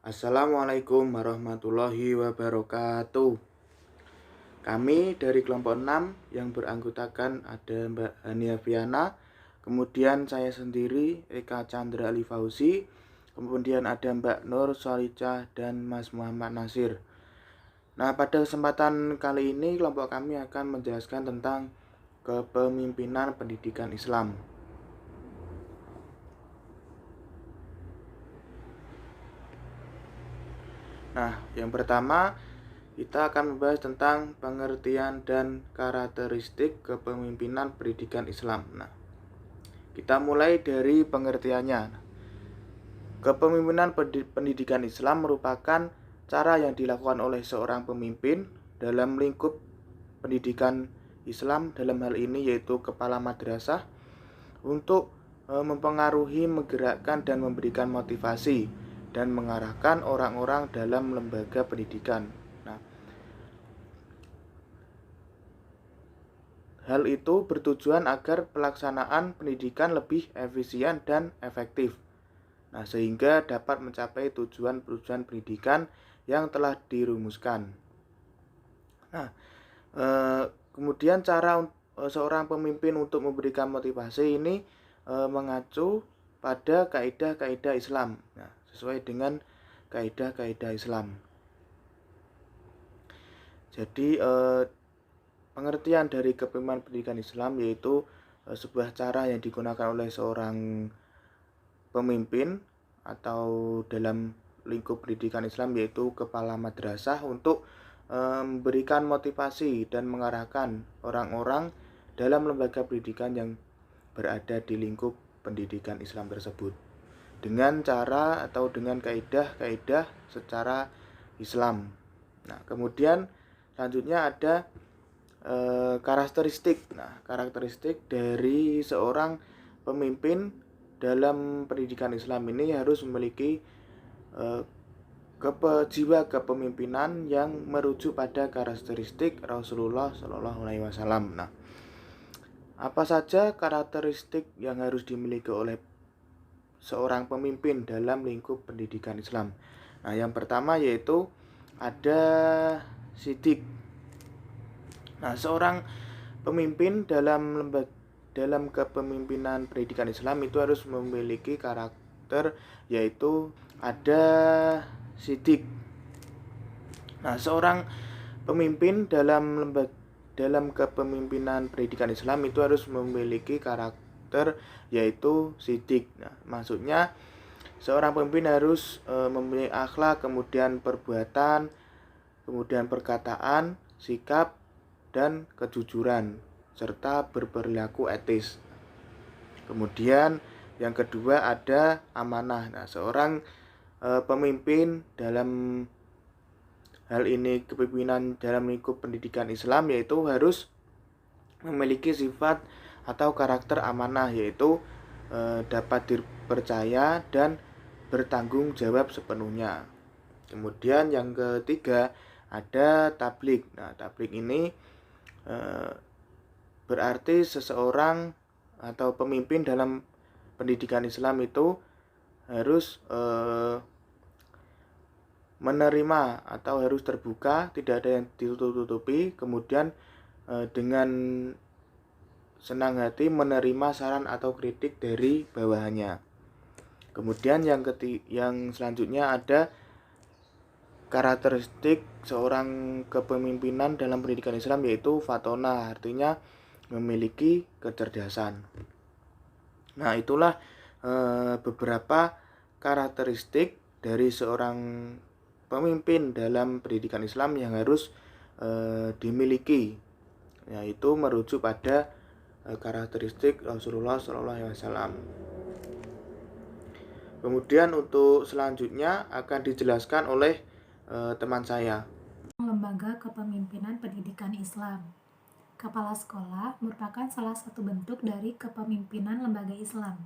Assalamualaikum warahmatullahi wabarakatuh. Kami dari kelompok 6 yang beranggotakan ada Mbak Hania Viana, kemudian saya sendiri Eka Chandra Ali Fauzi, kemudian ada Mbak Nur Solicah dan Mas Muhammad Nasir. Nah, pada kesempatan kali ini kelompok kami akan menjelaskan tentang kepemimpinan pendidikan Islam. Nah, yang pertama kita akan membahas tentang pengertian dan karakteristik kepemimpinan pendidikan Islam. Nah, kita mulai dari pengertiannya. Kepemimpinan pendidikan Islam merupakan cara yang dilakukan oleh seorang pemimpin dalam lingkup pendidikan Islam, dalam hal ini yaitu kepala madrasah, untuk mempengaruhi, menggerakkan dan memberikan motivasi dan mengarahkan orang-orang dalam lembaga pendidikan. Nah, hal itu bertujuan agar pelaksanaan pendidikan lebih efisien dan efektif. Nah, sehingga dapat mencapai tujuan-tujuan pendidikan yang telah dirumuskan. Nah, kemudian cara seorang pemimpin untuk memberikan motivasi ini mengacu pada kaidah-kaidah Islam. Nah, sesuai dengan kaidah-kaidah Islam. Jadi pengertian dari kepemimpinan pendidikan Islam yaitu sebuah cara yang digunakan oleh seorang pemimpin atau dalam lingkup pendidikan Islam yaitu kepala madrasah untuk memberikan motivasi dan mengarahkan orang-orang dalam lembaga pendidikan yang berada di lingkup pendidikan Islam tersebut dengan cara atau dengan kaidah-kaidah secara Islam. Nah, kemudian selanjutnya ada karakteristik. Nah, karakteristik dari seorang pemimpin dalam pendidikan Islam ini harus memiliki jiwa kepemimpinan yang merujuk pada karakteristik Rasulullah Shallallahu Alaihi Wasallam. Nah, apa saja karakteristik yang harus dimiliki oleh seorang pemimpin dalam lingkup pendidikan Islam? Nah, yang pertama yaitu ada sidik. Nah, seorang pemimpin dalam kepemimpinan pendidikan Islam itu harus memiliki karakter yaitu ada sidik. Nah, seorang pemimpin dalam kepemimpinan pendidikan Islam itu harus memiliki karakter yaitu sidik. Nah, maksudnya seorang pemimpin harus memiliki akhlak, kemudian perbuatan, kemudian perkataan, sikap, dan kejujuran, serta berperilaku etis. Kemudian yang kedua ada amanah. Nah, seorang pemimpin dalam hal ini kepemimpinan dalam lingkup pendidikan Islam yaitu harus memiliki sifat atau karakter amanah, yaitu dapat dipercaya dan bertanggung jawab sepenuhnya. Kemudian yang ketiga ada tabligh. Nah, tabligh ini berarti seseorang atau pemimpin dalam pendidikan Islam itu harus menerima atau harus terbuka, tidak ada yang ditutup-tutupi, kemudian dengan senang hati menerima saran atau kritik dari bawahannya. Kemudian yang selanjutnya ada karakteristik seorang kepemimpinan dalam pendidikan Islam yaitu fatona, artinya memiliki kecerdasan. Nah, itulah beberapa karakteristik dari seorang pemimpin dalam pendidikan Islam yang harus dimiliki, yaitu merujuk pada karakteristik Rasulullah SAW. Kemudian untuk selanjutnya akan dijelaskan oleh teman saya. Lembaga Kepemimpinan Pendidikan Islam. Kepala sekolah merupakan salah satu bentuk dari kepemimpinan lembaga Islam.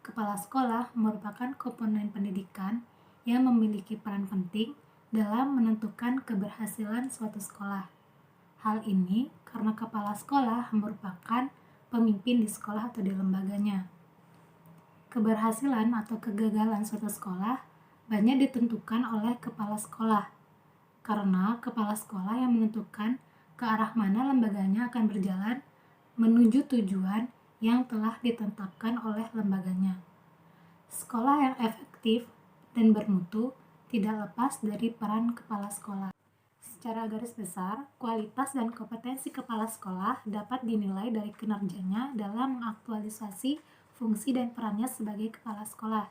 Kepala sekolah merupakan komponen pendidikan yang memiliki peran penting dalam menentukan keberhasilan suatu sekolah. Hal ini karena kepala sekolah merupakan pemimpin di sekolah atau di lembaganya. Keberhasilan atau kegagalan suatu sekolah banyak ditentukan oleh kepala sekolah, karena kepala sekolah yang menentukan ke arah mana lembaganya akan berjalan menuju tujuan yang telah ditetapkan oleh lembaganya. Sekolah yang efektif dan bermutu tidak lepas dari peran kepala sekolah. Secara garis besar, kualitas dan kompetensi kepala sekolah dapat dinilai dari kinerjanya dalam mengaktualisasi fungsi dan perannya sebagai kepala sekolah.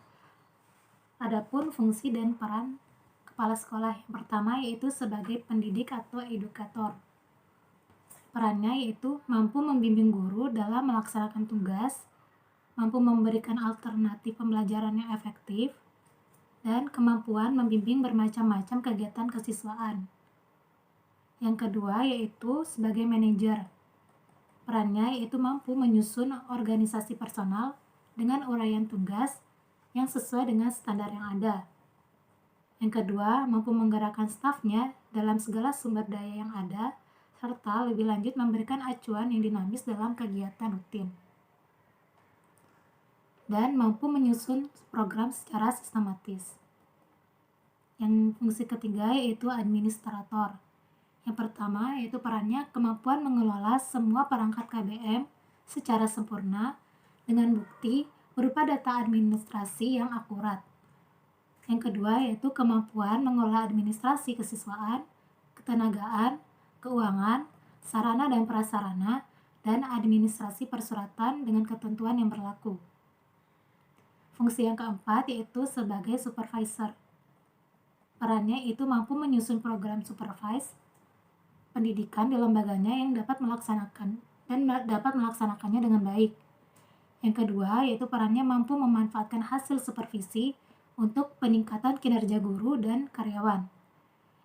Adapun fungsi dan peran kepala sekolah yang pertama yaitu sebagai pendidik atau edukator. Perannya yaitu mampu membimbing guru dalam melaksanakan tugas, mampu memberikan alternatif pembelajaran yang efektif, dan kemampuan membimbing bermacam-macam kegiatan kesiswaan. Yang kedua yaitu sebagai manajer. Perannya yaitu mampu menyusun organisasi personal dengan uraian tugas yang sesuai dengan standar yang ada. Yang kedua, mampu menggerakkan stafnya dalam segala sumber daya yang ada, serta lebih lanjut memberikan acuan yang dinamis dalam kegiatan rutin. Dan mampu menyusun program secara sistematis. Yang fungsi ketiga yaitu administrator. Yang pertama yaitu perannya kemampuan mengelola semua perangkat KBM secara sempurna dengan bukti berupa data administrasi yang akurat. Yang kedua yaitu kemampuan mengelola administrasi kesiswaan, ketenagaan, keuangan, sarana dan prasarana, dan administrasi persuratan dengan ketentuan yang berlaku. Fungsi yang keempat yaitu sebagai supervisor. Perannya itu mampu menyusun program supervise pendidikan di lembaganya yang dapat melaksanakannya dengan baik. Yang kedua yaitu perannya mampu memanfaatkan hasil supervisi untuk peningkatan kinerja guru dan karyawan.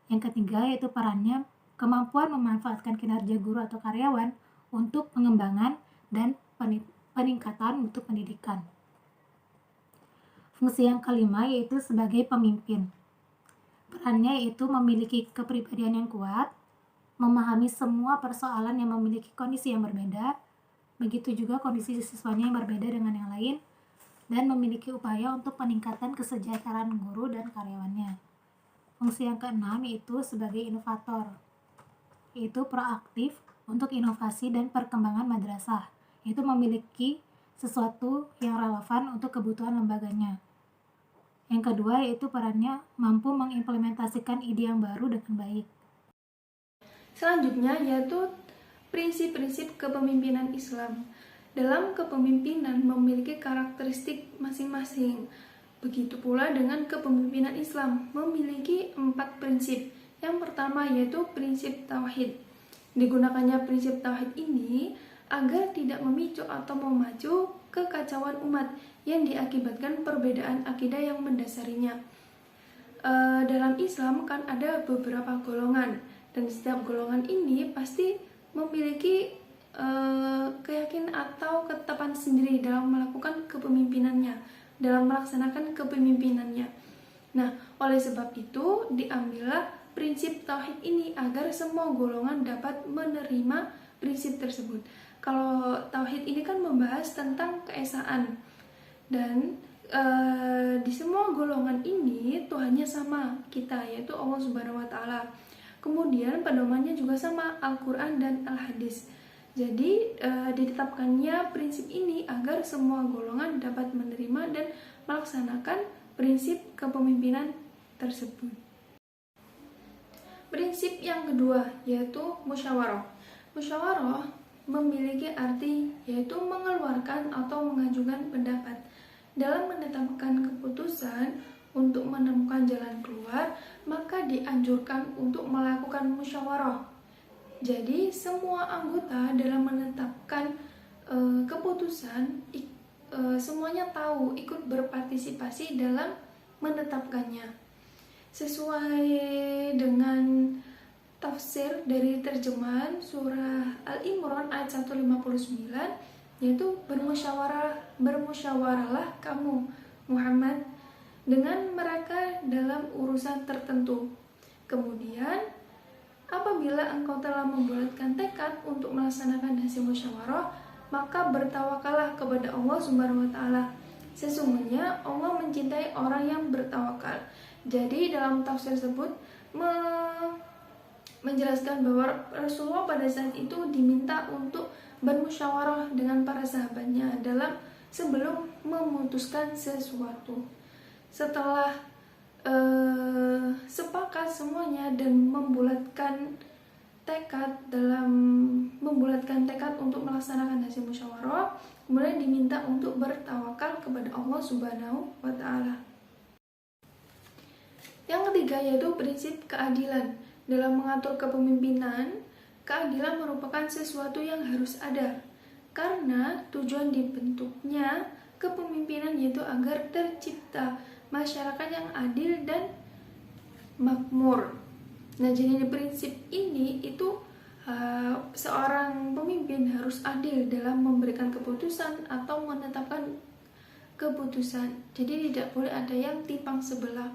Yang ketiga yaitu perannya kemampuan memanfaatkan kinerja guru atau karyawan untuk pengembangan dan peningkatan mutu pendidikan. Fungsi yang kelima yaitu sebagai pemimpin. Perannya yaitu memiliki kepribadian yang kuat, memahami semua persoalan yang memiliki kondisi yang berbeda, begitu juga kondisi siswanya yang berbeda dengan yang lain, dan memiliki upaya untuk peningkatan kesejahteraan guru dan karyawannya. Fungsi yang keenam yaitu sebagai inovator, yaitu proaktif untuk inovasi dan perkembangan madrasah, yaitu memiliki sesuatu yang relevan untuk kebutuhan lembaganya. Yang kedua yaitu perannya mampu mengimplementasikan ide yang baru dengan baik. Selanjutnya yaitu prinsip-prinsip kepemimpinan Islam. Dalam kepemimpinan memiliki karakteristik masing-masing. Begitu pula dengan kepemimpinan Islam memiliki 4 prinsip. Yang pertama yaitu prinsip tauhid. Digunakannya prinsip tauhid ini agar tidak memicu atau memacu kekacauan umat yang diakibatkan perbedaan akidah yang mendasarinya. Dalam Islam kan ada beberapa golongan, dan setiap golongan ini pasti memiliki keyakinan atau ketetapan sendiri dalam melakukan kepemimpinannya, dalam melaksanakan kepemimpinannya. Nah, oleh sebab itu diambillah prinsip tauhid ini agar semua golongan dapat menerima prinsip tersebut. Kalau tauhid ini kan membahas tentang keesaan, dan di semua golongan ini Tuhannya sama kita, yaitu Allah Subhanahu wa Ta'ala. Kemudian pedomannya juga sama, Al-Quran dan Al-Hadis. Jadi ditetapkannya prinsip ini agar semua golongan dapat menerima dan melaksanakan prinsip kepemimpinan tersebut. Prinsip yang kedua yaitu musyawarah. Musyawarah memiliki arti yaitu mengeluarkan atau mengajukan pendapat. Dalam menetapkan keputusan untuk menemukan jalan keluar, maka dianjurkan untuk melakukan musyawarah. Jadi semua anggota dalam menetapkan keputusan semuanya tahu, ikut berpartisipasi dalam menetapkannya. Sesuai dengan tafsir dari terjemahan surah Al-Imran ayat 159, yaitu bermusyawarahlah kamu Muhammad dengan mereka dalam urusan tertentu. Kemudian apabila engkau telah membulatkan tekad untuk melaksanakan hasil musyawarah, maka bertawakallah kepada Allah Subhanahu wa Ta'ala, Sesungguhnya Allah mencintai orang yang bertawakal. Jadi dalam tafsir tersebut menjelaskan bahwa Rasulullah pada saat itu diminta untuk bermusyawarah dengan para sahabatnya sebelum memutuskan sesuatu. Setelah sepakat semuanya dan membulatkan tekad untuk melaksanakan hasil musyawarah, kemudian diminta untuk bertawakal kepada Allah Subhanahu wa taala. Yang ketiga yaitu prinsip keadilan. Dalam mengatur kepemimpinan, keadilan merupakan sesuatu yang harus ada. Karena tujuan dibentuknya kepemimpinan yaitu agar tercipta masyarakat yang adil dan makmur. Nah, jadi di prinsip ini itu seorang pemimpin harus adil dalam memberikan keputusan atau menetapkan keputusan. Jadi tidak boleh ada yang timpang sebelah.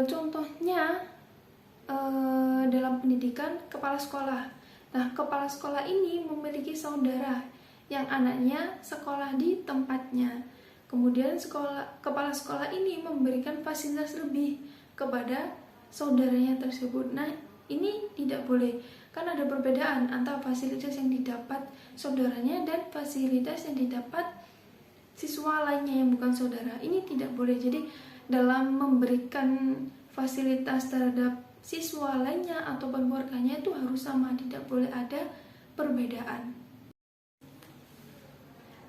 Contohnya dalam pendidikan kepala sekolah. Nah, kepala sekolah ini memiliki saudara yang anaknya sekolah di tempatnya. Kemudian kepala sekolah ini memberikan fasilitas lebih kepada saudaranya tersebut. Nah, ini tidak boleh, karena ada perbedaan antara fasilitas yang didapat saudaranya dan fasilitas yang didapat siswa lainnya yang bukan saudara. Ini tidak boleh. Jadi dalam memberikan fasilitas terhadap siswa lainnya ataupun keluarganya itu harus sama, tidak boleh ada perbedaan.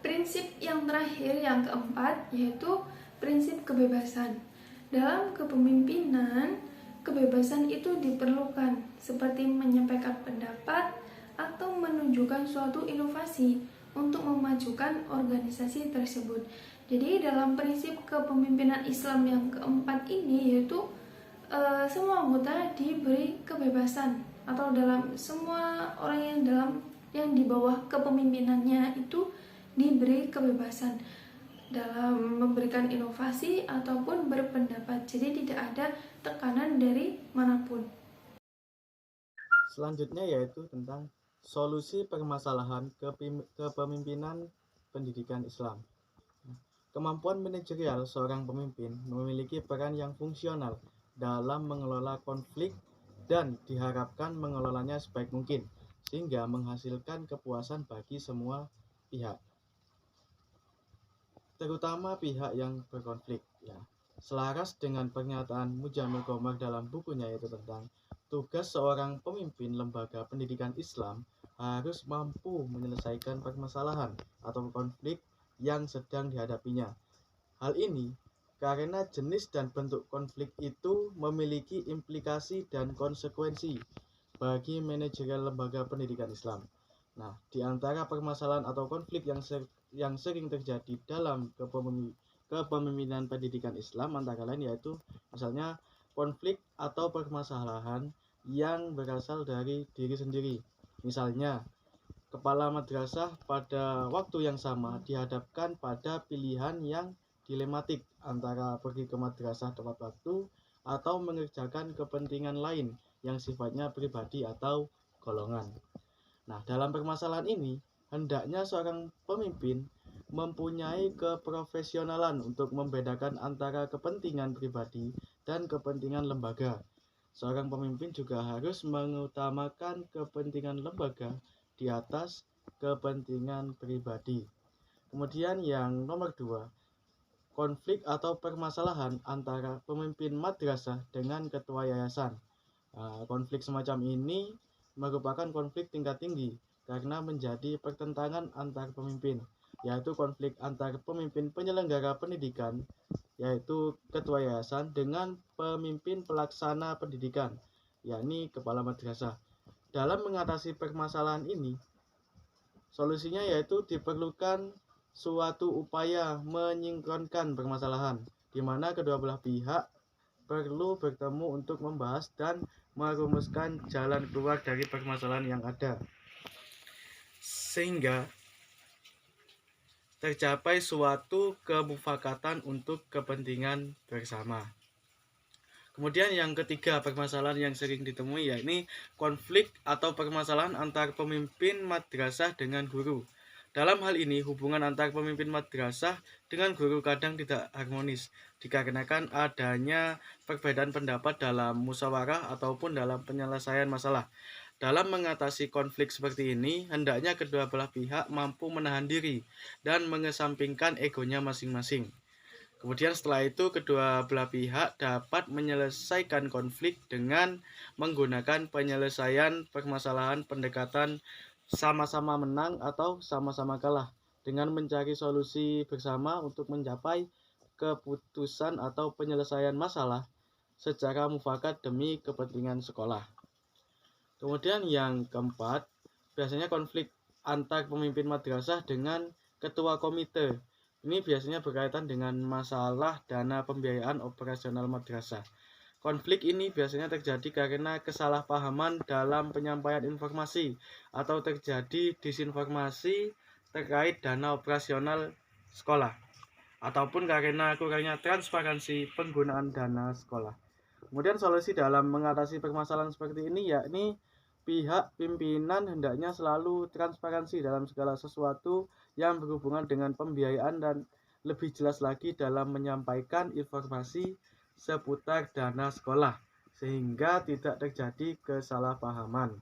Prinsip yang terakhir, yang keempat, yaitu prinsip kebebasan. Dalam kepemimpinan, kebebasan itu diperlukan, seperti menyampaikan pendapat atau menunjukkan suatu inovasi untuk memajukan organisasi tersebut. Jadi dalam prinsip kepemimpinan Islam yang keempat ini yaitu semua anggota diberi kebebasan, atau dalam semua orang yang di bawah kepemimpinannya itu diberi kebebasan dalam memberikan inovasi ataupun berpendapat. Jadi tidak ada tekanan dari manapun. Selanjutnya yaitu tentang solusi permasalahan kepemimpinan pendidikan Islam. Kemampuan manajerial seorang pemimpin memiliki peran yang fungsional dalam mengelola konflik dan diharapkan mengelolanya sebaik mungkin sehingga menghasilkan kepuasan bagi semua pihak, terutama pihak yang berkonflik. Selaras dengan pernyataan Mujamil Komar dalam bukunya yaitu tentang tugas seorang pemimpin lembaga pendidikan Islam harus mampu menyelesaikan permasalahan atau konflik yang sedang dihadapinya. Hal ini karena jenis dan bentuk konflik itu memiliki implikasi dan konsekuensi bagi manajerial lembaga pendidikan Islam. Nah, di antara permasalahan atau konflik yang sering terjadi dalam kepemimpinan pendidikan Islam antara lain yaitu misalnya konflik atau permasalahan yang berasal dari diri sendiri. Misalnya, kepala madrasah pada waktu yang sama dihadapkan pada pilihan yang dilematik antara pergi ke madrasah tepat waktu atau mengerjakan kepentingan lain yang sifatnya pribadi atau golongan. Nah, dalam permasalahan ini, hendaknya seorang pemimpin mempunyai keprofesionalan untuk membedakan antara kepentingan pribadi dan kepentingan lembaga. Seorang pemimpin juga harus mengutamakan kepentingan lembaga di atas kepentingan pribadi. Kemudian yang nomor 2, konflik atau permasalahan antara pemimpin madrasah dengan ketua yayasan. Konflik semacam ini merupakan konflik tingkat tinggi karena menjadi pertentangan antar pemimpin, yaitu konflik antar pemimpin penyelenggara pendidikan, yaitu ketua yayasan, dengan pemimpin pelaksana pendidikan, yakni kepala madrasah. Dalam mengatasi permasalahan ini, solusinya yaitu diperlukan suatu upaya menyinkronkan permasalahan, di mana kedua belah pihak perlu bertemu untuk membahas dan merumuskan jalan keluar dari permasalahan yang ada, sehingga tercapai suatu kemufakatan untuk kepentingan bersama. Kemudian yang ketiga, permasalahan yang sering ditemui yakni konflik atau permasalahan antar pemimpin madrasah dengan guru. Dalam hal ini, hubungan antar pemimpin madrasah dengan guru kadang tidak harmonis, dikarenakan adanya perbedaan pendapat dalam musyawarah ataupun dalam penyelesaian masalah. Dalam mengatasi konflik seperti ini, hendaknya kedua belah pihak mampu menahan diri dan mengesampingkan egonya masing-masing. Kemudian setelah itu, kedua belah pihak dapat menyelesaikan konflik dengan menggunakan penyelesaian permasalahan pendekatan sama-sama menang atau sama-sama kalah, dengan mencari solusi bersama untuk mencapai keputusan atau penyelesaian masalah secara mufakat demi kepentingan sekolah. Kemudian yang keempat, biasanya konflik antar pemimpin madrasah dengan ketua komite. Ini biasanya berkaitan dengan masalah dana pembiayaan operasional madrasah. Konflik ini biasanya terjadi karena kesalahpahaman dalam penyampaian informasi atau terjadi disinformasi terkait dana operasional sekolah ataupun karena kurangnya transparansi penggunaan dana sekolah. Kemudian solusi dalam mengatasi permasalahan seperti ini yakni pihak pimpinan hendaknya selalu transparansi dalam segala sesuatu yang berhubungan dengan pembiayaan dan lebih jelas lagi dalam menyampaikan informasi seputar dana sekolah sehingga tidak terjadi kesalahpahaman.